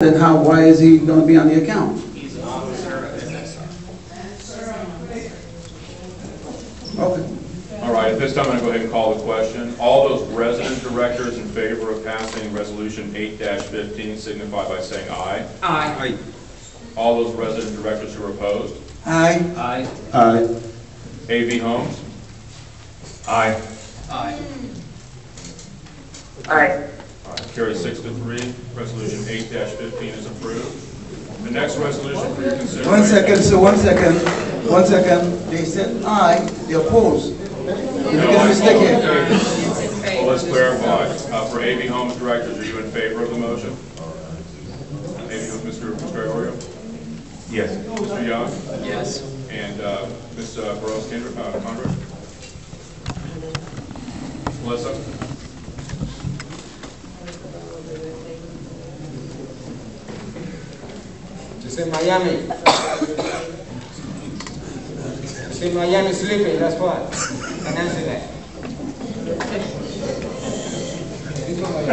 Then why is he going to be on the account? He's an officer of MSR. Okay. All right, at this time, I'm going to go ahead and call the question. All those resident directors in favor of passing Resolution 8-15 signify by saying aye. Aye. All those resident directors who are opposed? Aye. Aye. Aye. A.V. Holmes? Aye. Aye. Aye. All right, carries 6-3. Resolution 8-15 is approved. The next resolution for your consideration. One second, sir, 1 second. 1 second. They said aye, they opposed. You're making a mistake here. Well, let's clarify. For A.V. Holmes directors, are you in favor of the motion? A.V. Holmes, Mr. Gregorio? Yes. Mr. Young? Yes. And Ms. Burroughs-Conrad? Melissa? It's in Miami. It's in Miami sleeping, that's why. Can answer that. It's in Miami.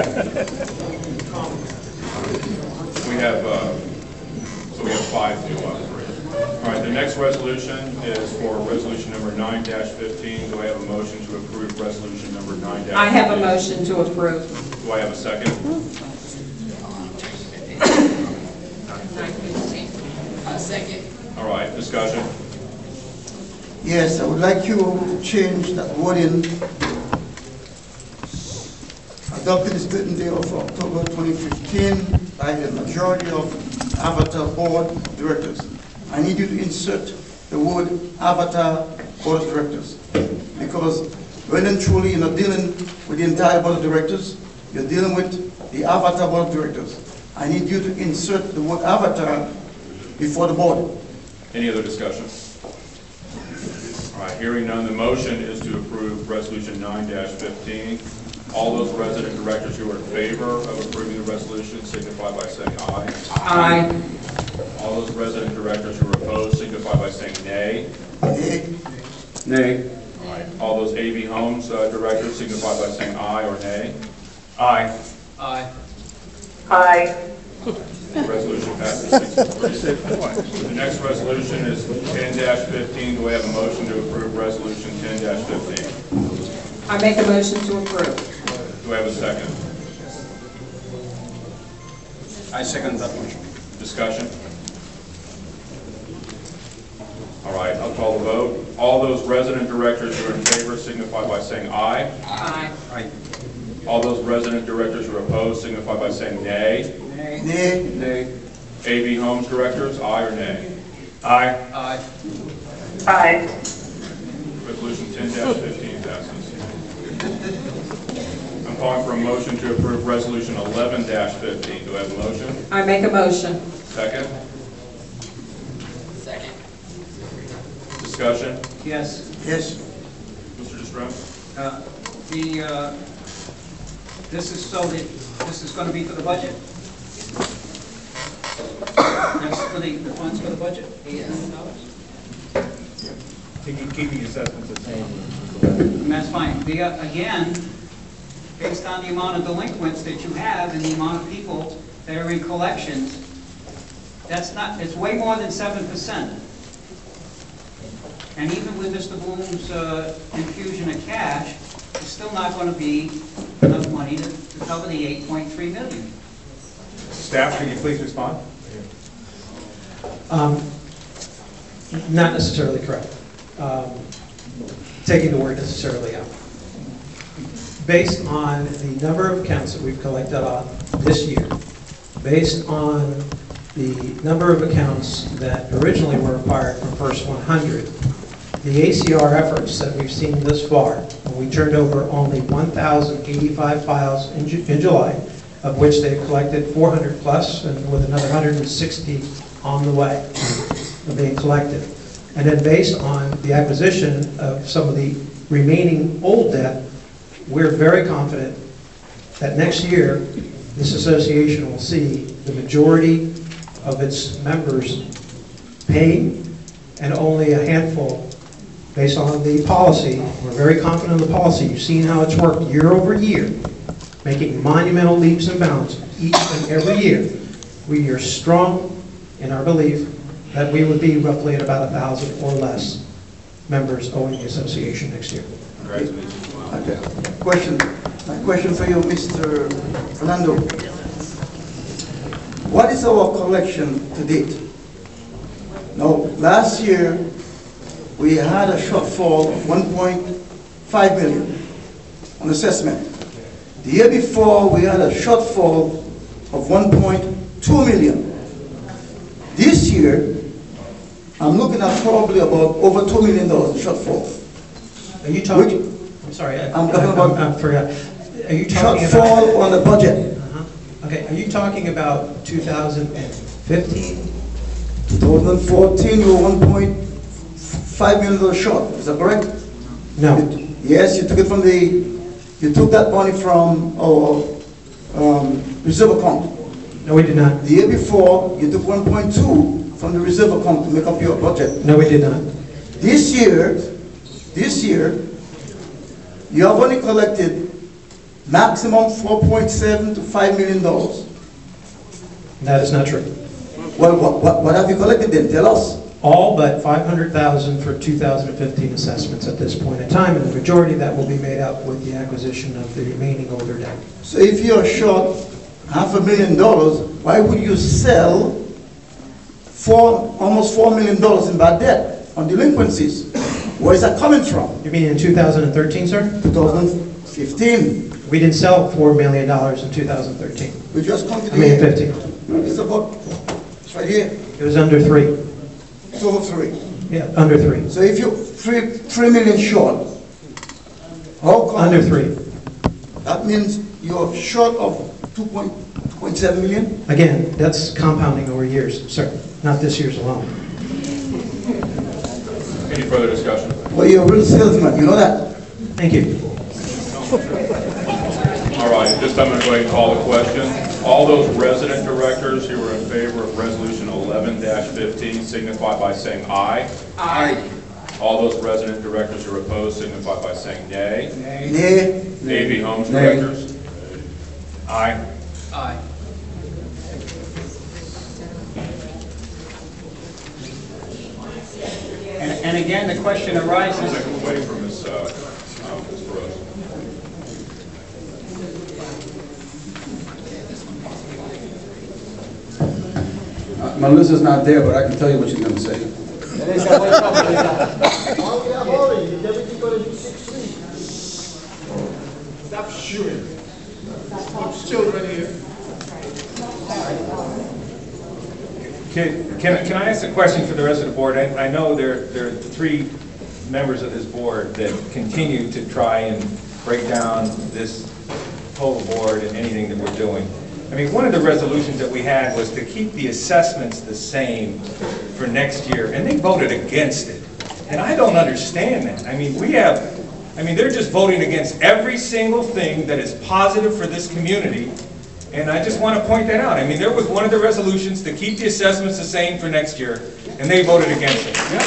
We have 5 to 3. All right, the next resolution is for resolution number 9-15. Do I have a motion to approve resolution number 9-15? I have a motion to approve. Do I have a second? Second. All right, discussion. Yes, I would like you to change that wording. Adopted this written day of October 2015 by the majority of Avatar Board of Directors. I need you to insert the word Avatar Board of Directors, because well and truly you're not dealing with the entire Board of Directors, you're dealing with the Avatar Board of Directors. I need you to insert the word Avatar before the board. Any other discussion? All right, hearing none, the motion is to approve resolution 9-15. All those resident directors who are in favor of approving the resolution signify by saying aye. Aye. All those resident directors who are opposed signify by saying nay. Nay. All right. All those A.V. Holmes directors signify by saying aye or nay. Aye. Aye. Aye. Resolution passes 6-3. The next resolution is 10-15. Do I have a motion to approve resolution 10-15? I make a motion to approve. Do I have a second? I second that motion. Discussion? All right, I'll call the vote. All those resident directors who are in favor signify by saying aye. Aye. Aye. All those resident directors who are opposed signify by saying nay. Nay. Nay. A.V. Holmes directors, aye or nay? Aye. Aye. Aye. Resolution 10-15 passes. I'm calling for a motion to approve resolution 11-15. Do I have a motion? I make a motion. Second? Second. Discussion? Yes. Yes. Mr. Distrem? This is going to be for the budget? That's for the funds for the budget? $800? Keeping assessments the same. And that's fine. Again, based on the amount of delinquents that you have and the amount of people that are in collections, it's way more than 7%. And even with Mr. Bloom's infusion of cash, it's still not going to be enough money to cover the 8.3 million. Staff, can you please respond? Not necessarily correct. Taking the word necessarily out. Based on the number of accounts that we've collected on this year, based on the number of accounts that originally were acquired from First 100, the ACR efforts that we've seen this far, when we turned over only 1,085 files in July, of which they've collected 400 plus, and with another 160 on the way being collected. And then based on the acquisition of some of the remaining old debt, we're very confident that next year, this association will see the majority of its members pay, and only a handful based on the policy. We're very confident in the policy. You've seen how it's worked year over year, making monumental leaps and bounds each and every year. we are strong in our belief that we would be roughly at about 1,000 or less members owing the association next year. Congratulations. Wow. Okay. My question for you, Mr. Fernando. What is our collection to date? Now, last year, we had a shortfall of 1.5 million on assessment. The year before, we had a shortfall of 1.2 million. This year, I'm looking at probably about over $2 million shortfall. Are you talking, I'm sorry, I'm talking about- I forgot. Are you talking about? Shortfall on the budget. Okay, are you talking about 2015? 2014, you were $1.5 million short, is that correct? No. Yes, you took it from you took that money from our reserve account. No, we did not. The year before, you took 1.2 from the reserve account to make up your budget. No, we did not. This year, you have only collected maximum 4.7 to $5 million. That is not true. Well, what have you collected then? Tell us. All but 500,000 for 2015 assessments at this point in time, and the majority of that will be made up with the acquisition of the remaining older debt. So if you're short $500,000, why would you sell almost $4 million in bad debt on delinquencies? Where is that coming from? You mean in 2013, sir? 2015. We didn't sell $4 million in 2013. We just come to the I mean, end. 15. It's about, it's right here, It was under 3. it's over 3. Yeah, under 3. So if you're 3 million short, how come? Under 3. That means you're short of 2.7 million? Again, that's compounding over years, sir, not this year's alone. Any further discussion? Well, you're a real salesman, you know that? Thank you. All right, at this time, I'm going to go ahead and call the question. All those resident directors who are in favor of Resolution 11-15 signify by saying aye. Aye. All those resident directors who are opposed signify by saying nay. Nay. Navy Homes Nay. directors? Aye. Aye. And again, the question arises, We're waiting for Ms. Rose. Melissa's not there, but I can tell you what she's gonna say. Melissa, what's up, Melissa? Stop shooting. There's children here. Can I ask a question for the rest of the board? I know there are 3 members of this board that continue to try and break down this total board and anything that we're doing. I mean, one of the resolutions that we had was to keep the assessments the same for next year, and they voted against it. And I don't understand that. I mean, they're just voting against every single thing that is positive for this community. And I just want to point that out. I mean, there was one of the resolutions to keep the assessments the same for next year, and they voted against it. And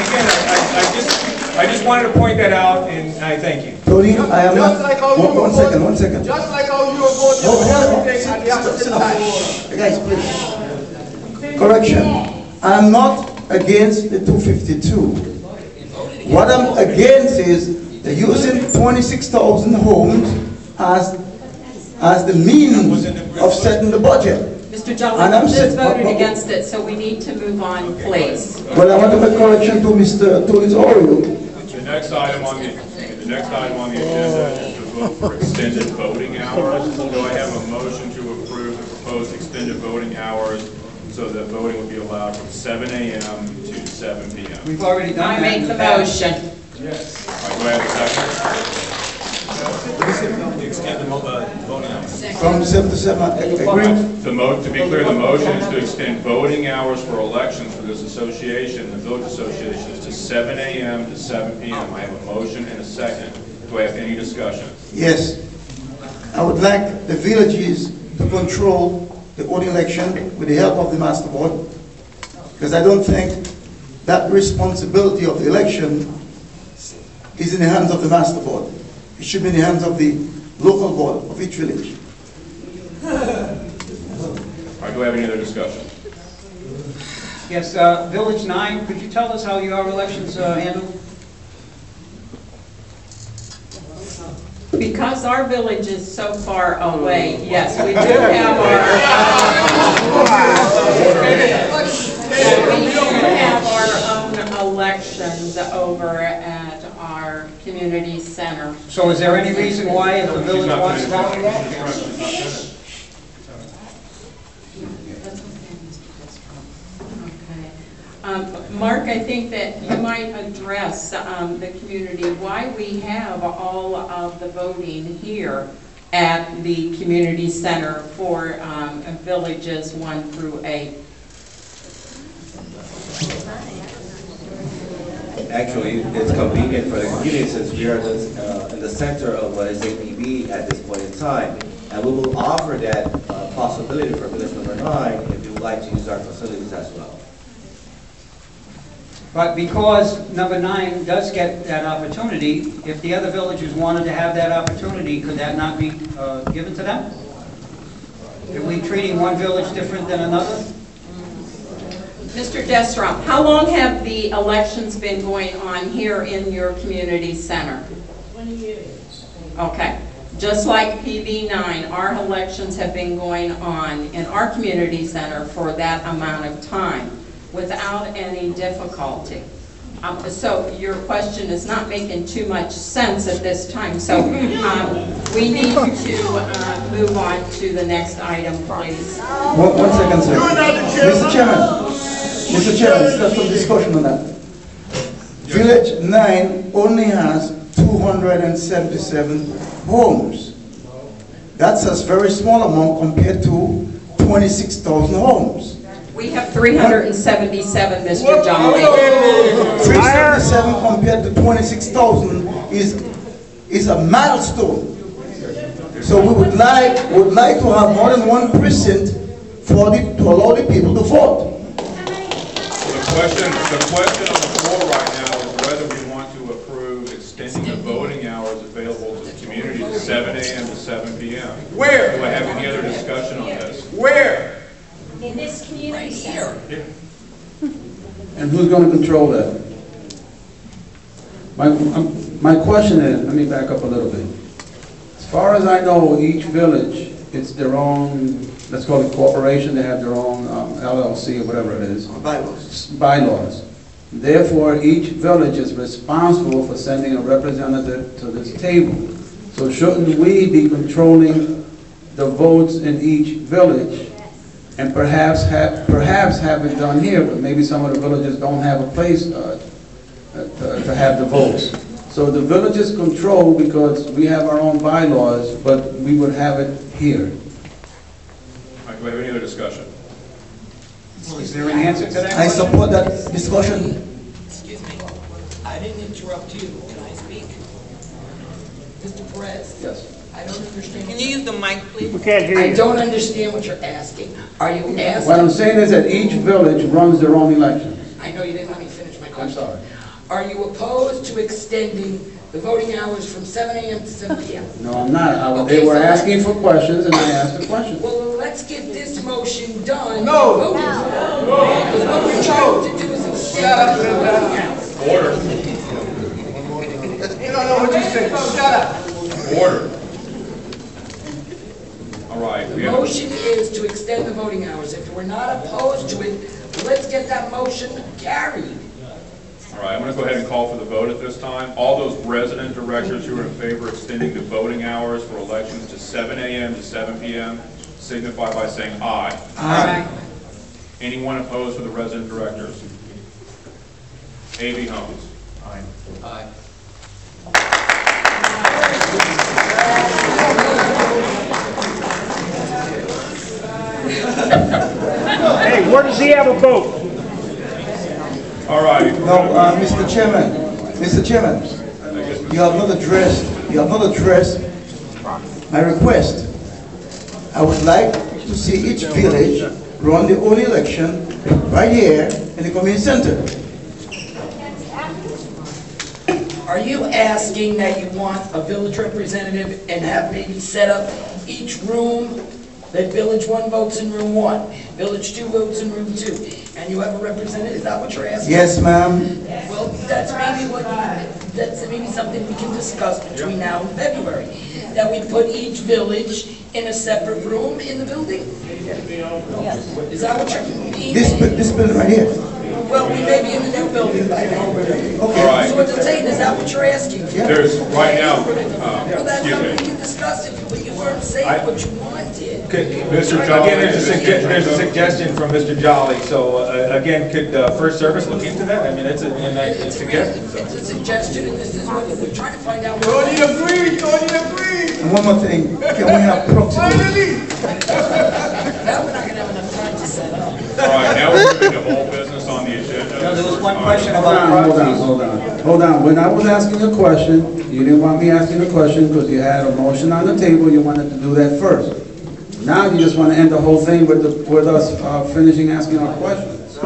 again, I just wanted to point that out, and I thank you. Tony, I am Just not. like how you were One second, 1 second. Just like how you were voting Oh, for no, everything at the opposite time. Guys, please. Correction. I'm not against the 252. What I'm against is they're using 26,000 homes as the means of setting the budget. Mr. And Gentleman, I'm you just saying- voted against it, so we need to move on, please. Well, I want to make correction to Mr. Tony's Oriole. The next item on the agenda is to vote for extended voting hours. Do I have a motion to approve the proposed extended voting hours so that voting will be allowed from 7 a.m. to 7 p.m.? we've already done I that. make in the past. motion. All right, do I have a second? From 7 to 7, agreed? To be clear, the motion is to extend voting hours for elections for this association, the village association, is to 7 a.m. to 7 p.m. I have a motion and a second. Do I have any discussion? Yes. I would like the villages to control the own election with the help of the master board, because I don't think that responsibility of the election is in the hands of the master board. It should be in the hands of the local board of each village. right, do we have any other discussion? Yes, Village 9, could you tell us how your elections handled? Because our village is so far away, yes, we do have our own elections over at our community center. So is there any reason why if the village wants to? Mark, I think that you might address the community, why we have all of the voting here at the community center for villages 1 through 8. Actually, it's convenient for the community since we are in the center of what is APB at this point in time. And we will offer that possibility for village number 9 if you would like to use our facilities as well. But because number 9 does get that opportunity, if the other villages wanted to have that opportunity, could that not be given to them? Are we treating one village different than another? Mr. Destrom, how long have the elections been going on here in your community center? 20 years. Okay. Just like PV9, our elections have been going on in our community center for that amount of time without any difficulty. So your question is not making too much sense at this time. So we need to move on to the next item, please. One second, sir. Mr. Chairman, let's have some discussion on that. Village 9 only has 277 homes. That's a very small amount compared to 26,000 homes. We have 377, Mr. Jolly. 377 compared to 26,000 is a milestone. So we would like to have more than one precinct to allow the people to vote. The question on the floor right now is whether we want to approve extending the voting hours available to the community to 7 a.m. to 7 p.m. Where? Do I have any other discussion on this? Where? In this community center. And who's going to control that? My question is, let me back up a little bit. As far as I know, each village, it's their own, let's call it corporation, they have their own LLC or whatever it is. Bylaws. Therefore, each village is responsible for sending a representative to this table. So shouldn't we be controlling the votes in each village? And perhaps have it done here, but maybe some of the villages don't have a place to have the votes. So the villages control because we have our own bylaws, but we would have it here. All right, do we have any other discussion? Is there an answer to that? I support that discussion. Excuse me. I didn't interrupt you. Can I speak? Mr. Perez? Yes. I don't understand. Can you use the mic, please? We can't hear I you. don't understand what you're asking. Are you asking? What I'm saying is that each village runs their own elections. I know you didn't let me finish my I'm question. sorry. Are you opposed to extending the voting hours from 7 a.m. to 7 p.m.? No, I'm not. Okay, They were so- asking for questions and I asked the question. Well, let's get this motion done. No. Voting. Because what we're trying to do is extend the voting hours. Order. You don't know what you said. Shut up. Order. All right. The We have motion is to extend the voting hours. If we're not opposed to it, let's get that motion carried. All right, I'm going to go ahead and call for the vote at this time. All those resident directors who are in favor of extending the voting hours for elections to 7 a.m. to 7 p.m. signify by saying aye. Aye. Anyone opposed for the resident directors? A.B. Holmes. Aye. Aye. Hey, where does he have a vote? All right. Now, Mr. Chairman, you have not addressed my request. I would like to see each village run their own election right here in the community center. Are you asking that you want a village representative and have maybe set up each room that Village 1 votes in room 1, Village 2 votes in room 2, and you have a representative, is that what you're asking? Yes, ma'am. Well, that's maybe something we can discuss between now and February, that we put each village in a separate room in the building? Is that what you're meaning? This building right here. Well, we may be in the new building by now. Okay. All right. So what I'm saying, is that what you're asking? There's, right now, Well, that's excuse something we me. can discuss if you weren't saying what you wanted. Mr. Jolly, Again, there's a suggestion from Mr. Jolly, so again, could First Service look into that? I mean, it's a suggestion, so. It's a suggestion, and this is what we're trying to find out. Tony agreed. And one more thing, can we have proximity? Now we're not gonna have enough time to set up. All right, now we're moving to whole business on the agenda. No, there was one question Hold about on, proxies. hold on. When I was asking a question, you didn't want me asking a question because you had a motion on the table, you wanted to do that first. Now you just want to end the whole thing with us finishing asking our questions.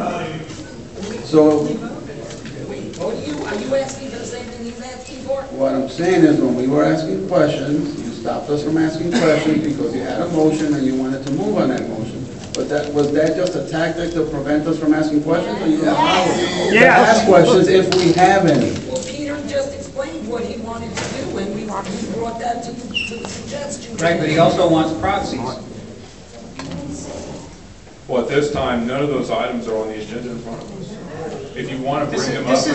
So Are you asking for the same thing he's asking for? what I'm saying is when we were asking questions, you stopped us from asking questions because you had a motion and you wanted to move on that motion. But was that just a tactic to prevent us from asking questions? Or you allow us to ask questions if we have any? Well, Peter just explained what he wanted to do, and we brought that to the suggestion. Right, but he also wants proxies. Well, at this time, none of those items are on the agenda in front of us. If you want to bring them up, This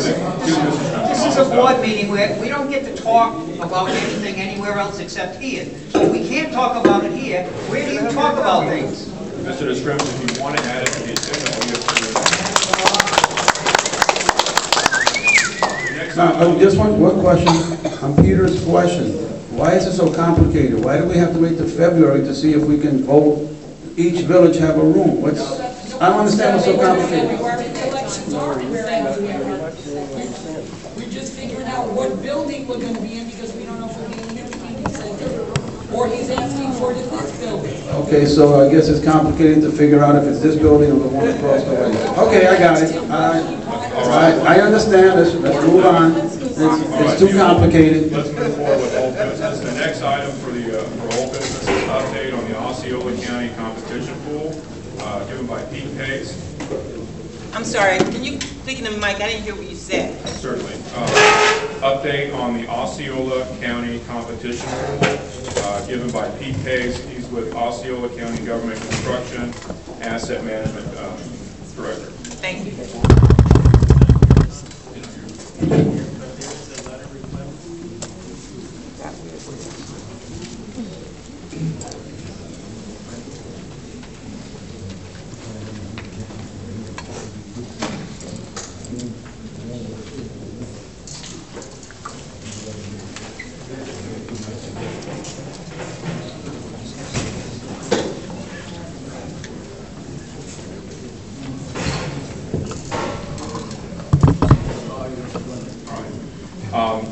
is a board meeting where we don't get to talk about anything anywhere else except here. So we can't talk about it here. Where do you talk about things? Mr. DeScrims, if you want to add it to the agenda, all you have to do. Next item. Just one question on Peter's question. Why is it so complicated? Why do we have to wait till February to see if we can vote, each village have a room? I don't understand what's so complicated. We're just figuring out what building we're gonna be in, because we don't know if we're being in the community center, or he's asking for it in this building. Okay, so I guess it's complicated to figure out if it's this building or the one across the way. Okay, I got it. All right, I understand. Let's move on. It's too complicated. Let's move forward with old business. The next item for old business is an update on the Osceola County competition pool, given by Pete Pace. I'm sorry, can you speak in the mic? I didn't hear what you said. Certainly. Update on the Osceola County competition pool, given by Pete Pace. He's with Osceola County Government Construction Asset Management Director. Thank you.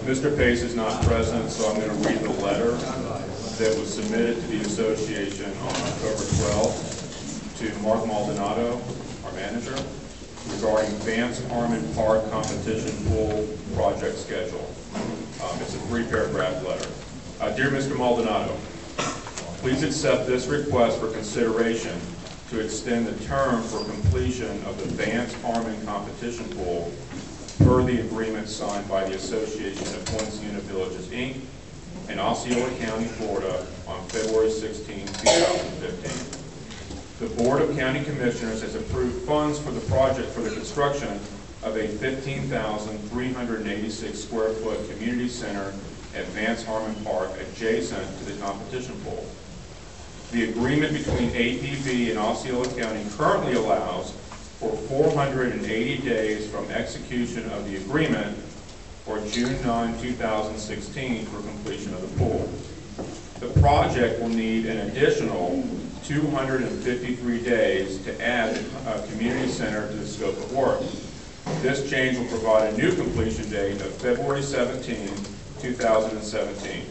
Mr. Pace is not present, so I'm going to read the letter that was submitted to the association on October 12th to Mark Maldonado, our manager, regarding Vance Harmon Park competition pool project schedule. It's a 3-paragraph letter. Dear Mr. Maldonado, please accept this request for consideration to extend the term for completion of the Vance Harmon competition pool per the agreement signed by the Association of Poinciana Villages, Inc. in Osceola County, Florida on February 16, 2015. The Board of County Commissioners has approved funds for the project for the construction of a 15,386 square foot community center at Vance Harmon Park adjacent to the competition pool. The agreement between APV and Osceola County currently allows for 480 days from execution of the agreement or June 9, 2016 for completion of the pool. The project will need an additional 253 days to add a community center to the scope of work. This change will provide a new completion date of February 17, 2017.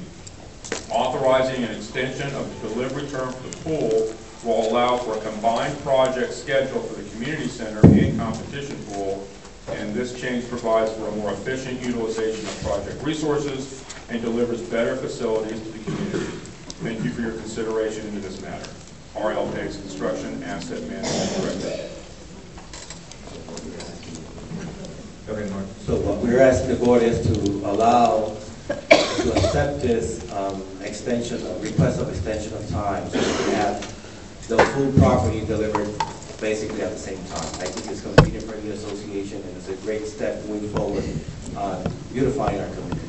Authorizing an extension of the delivery term for the pool will allow for a combined project schedule for the community center and competition pool, and this change provides for a more efficient utilization of project resources and delivers better facilities to the community. Thank you for your consideration into this matter. R.L. Hicks, Construction Asset Management Director. Go ahead, Mark. So what we're asking the board is to allow, to accept this extension, request of extension of time, so we can have the full property delivered basically at the same time. I think it's convenient for the association, and it's a great step moving forward on beautifying our community.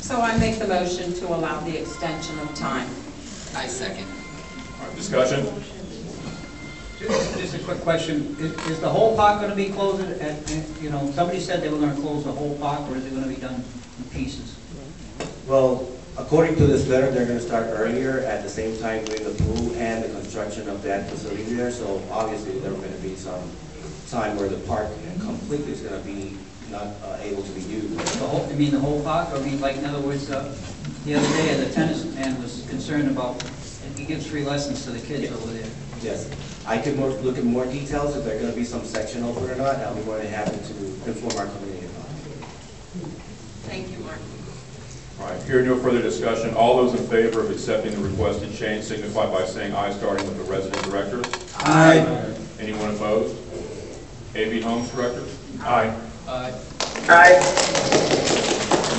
So I make the motion to allow the extension of time. I second. All right, discussion? Just a quick question, is the whole park going to be closed somebody said they were going to close the whole park, or is it going to be done in pieces? Well, according to this letter, they're going to start earlier, at the same time doing the pool and the construction of that facility there. So obviously, there's going to be some time where the park completely is going to be not able to be used. The whole park, or in other words, the other day, the tennis man was concerned about, and he gives free lessons to the kids over there. Yes, I could look at more details if there's going to be some section open or not. I'll be more than happy to inform our community about it. Thank you, Mark. All right, hearing no further discussion, all those in favor of accepting the requested change signify by saying aye, starting with the resident directors. Aye. Anyone opposed? AV Homes Director? Aye. Aye.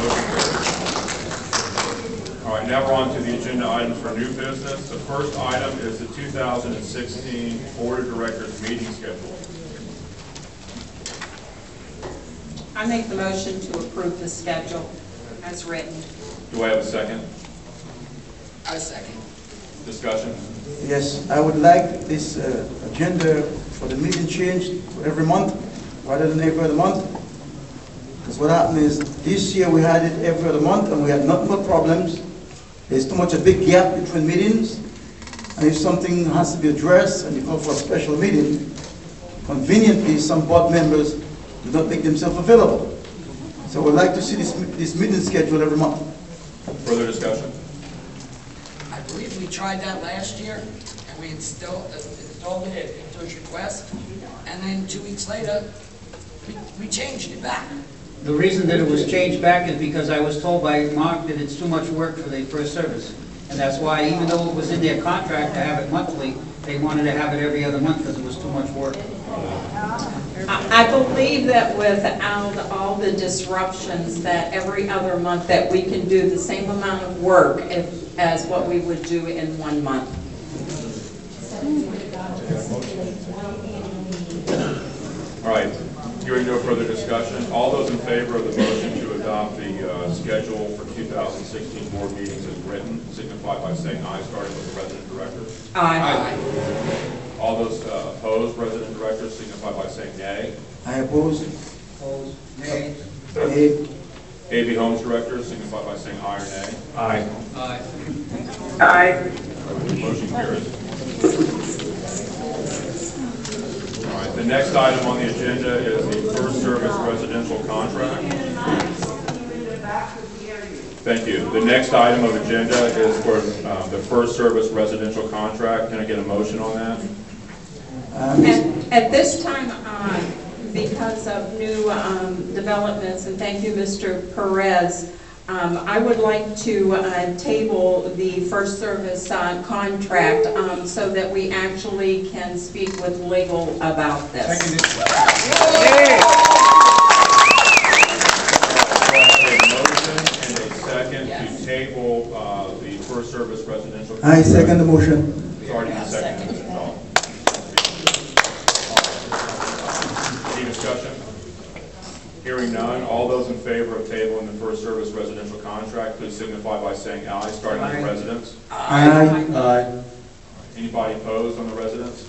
Motion carries. All right, now we're on to the agenda items for new business. The first item is the 2016 Board of Directors meeting schedule. I make the motion to approve the schedule as written. Do I have a second? I second. Discussion? Yes, I would like this agenda for the meeting changed to every month rather than every other month. Because what happened is this year we had it every other month and we had nothing but problems. There's too much a big gap between meetings. And if something has to be addressed and you call for a special meeting, conveniently some board members do not make themselves available. So we'd like to see this meeting scheduled every month. Further discussion? I believe we tried that last year, and we installed it into his request, and then 2 weeks later, we changed it back. The reason that it was changed back is because I was told by Mark that it's too much work for the first service. And that's why, even though it was in their contract to have it monthly, they wanted to have it every other month because it was too much work. I believe that without all the disruptions, that every other month that we can do the same amount of work as what we would do in 1 month. All right, hearing no further discussion, all those in favor of the motion to adopt the schedule for 2016 board meetings as written, signify by saying aye, starting with the resident directors. Aye. All those opposed, resident directors, signify by saying nay. I oppose. Opposed? Nay? Nay. AV Homes directors, signify by saying aye or nay. Aye. Aye. Aye. Motion carries. All right, the next item on the agenda is the First Service residential contract. Thank you. The next item of agenda is for the First Service residential contract. Can I get a motion on that? At this time, because of new developments, and thank you, Mr. Perez, I would like to table the First Service contract so that we actually can speak with legal about this. To table the First Service residential contract. I second the motion. It's already been seconded, Mr. Dahl. Any discussion? Hearing none, all those in favor of tabling the First Service residential contract, please signify by saying aye, starting with the residents. Aye. Aye. Anybody opposed on the residents?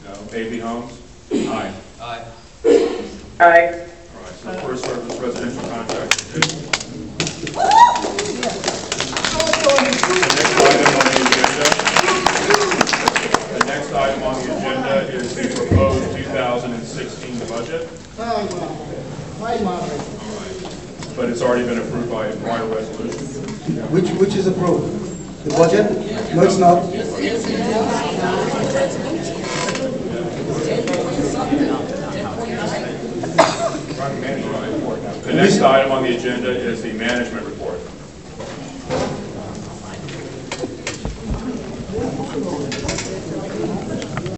No. AV Homes? Aye. Aye. Aye. All right, so the First Service residential contract is tabled. The next item on the agenda is the proposed 2016 budget. But it's already been approved by a prior resolution. Which is approved? The budget? No, it's not. The next item on the agenda is the management